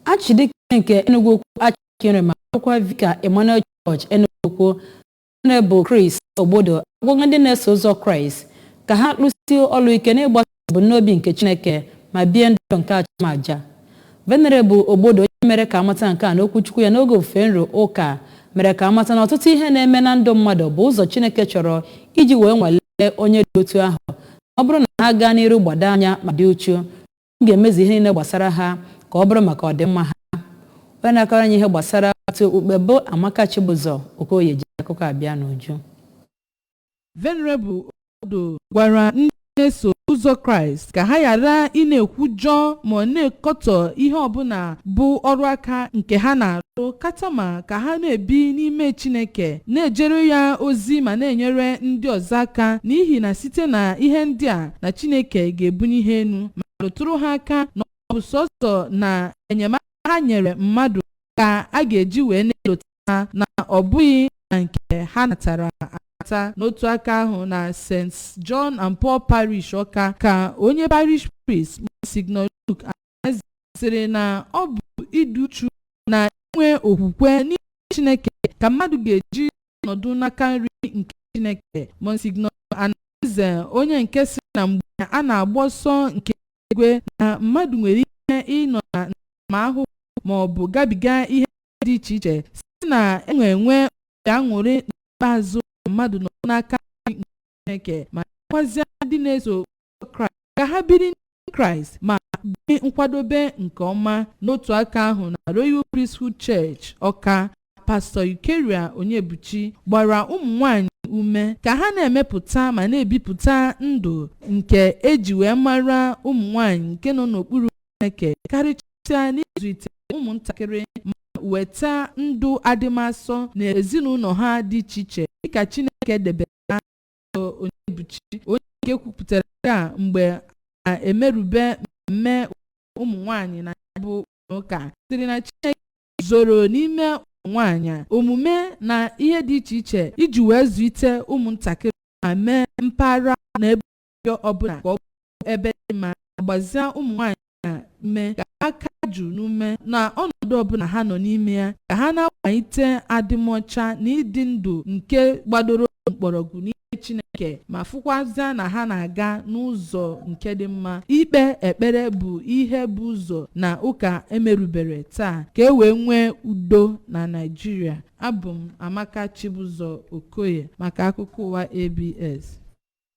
Achịdike nke Enugu Achịkere ma akwụkwọ Vika Emmanuel Church Enugu Honorable Chris Ogbodo agwụgwọ ndị na-eso ụzọ Kraịst ka ha lụsie ọrụ ike n'ịgbasa ebumnobi nke Chineke ma bie ndụ nke achụmaja. Venerable Ogbodo onye mere ka amata nke a n'okwuchukwu ya n'oge ofufe nro ụka mere ka amata na ọtụtụ ihe na-eme na ndụ mmadụ bụ ụzọ Chineke chọrọ iji wee nwalee onye dị otu ahụ. Ọ bụrụ na ha gaa n'iru gbado anya ma dị uchu, ọ ga-emezi ihe niile gbasara ha ka ọ bụrụ maka ọdịmma ha. Onye na-akọrọ anyị ihe gbasara otu okpukpe bụ Amaka Chibụzọ Okoye ji akụkọ abịa n'uju. Venerable Ogbodo gwara ndị na-eso ụzọ Kraịst ka ha ghara ị na-ekwujọ ma na-ekọtọ ihe ọbụla bụ ọrụ aka nke ha na-arụ, katama ka ha na-ebi n'ime Chineke, na-ejere ya ozi ma na-enyere ndị ọzọ aka, n'ihi na site na ihe ndị a na Chineke ga-ebunye ihe enu ma rụtụrụ ha aka na ọ bụ sọsọ na enyemaka ha nyere mmadụ ka a ga-eji wee na-elota ha, na ọ bụghị na nke ha natara n'otu aka ahụ na St. John and Paul Parish Ọka ka onye parish priest Monsignor Luke sịrị na ọ bụ iduchu na inwe okwukwe n'ime Chineke ka mmadụ ga-eji nọdụ n'aka nri nke Chineke. Monsignor Anaeze onye nke sị na mgbe a na-agba ọsọ nke igwe na mmadụ nwere ike ịnọ na ntaramahụhụ ma ọ bụ gabiga ihe dị iche iche, si na enwe aṅụrị n'ikpeazụ mmadụ nọ n'aka nke Chineke, ma kwazia ndị na-eso Kraịst ka ha biri n'ime Kraịst ma dị nkwadobe nke ọma. N'otu aka ahụ na Royal Priesthood Church Ọka, Pastor Inyere Onyebuchi gbara ụmụ nwanyị ume ka ha na-emepụta ma na-ebipụta ndụ nke eji wee mara ụmụ nwanyị nke nọ n'okpuru Chineke, karịchaa n'ịzụlite ụmụntakịrị ma weta ndụ adịmasọ na ezinụlọ ha dị iche iche dịka Chineke debere ha. Onyebuchi onye nke kwupụtara ya mgbe na-emerube mmemme ụmụ nwanyị na bụ ụka sịrị na Chineke zoro n'ime ụmụ nwanyị omume na ihe dị iche iche iji wee zụlite ụmụntakịrị ma mee mpaghara na ebe ọbụla ka ọ bụ ebe dị mma, gbazia ụmụ nwanyị na mme ka aka jụ n'ume na ọnọdụ ọbụla ha nọ n'ime ya, ka ha na-akwalite adịmọcha na ịdị ndụ nke gbadoro mkpọrọgwụ n'ime Chineke, ma fụkwazịa na ha na-aga n'ụzọ nke dị mma. Ikpe ekpere bụ ihe bụ ụzọ na ụka emerubere taa ka e wee nwee udo na Naịjirịa. Abụ m Amaka Chibụzọ Okoye maka akụkọ ụwa ABS.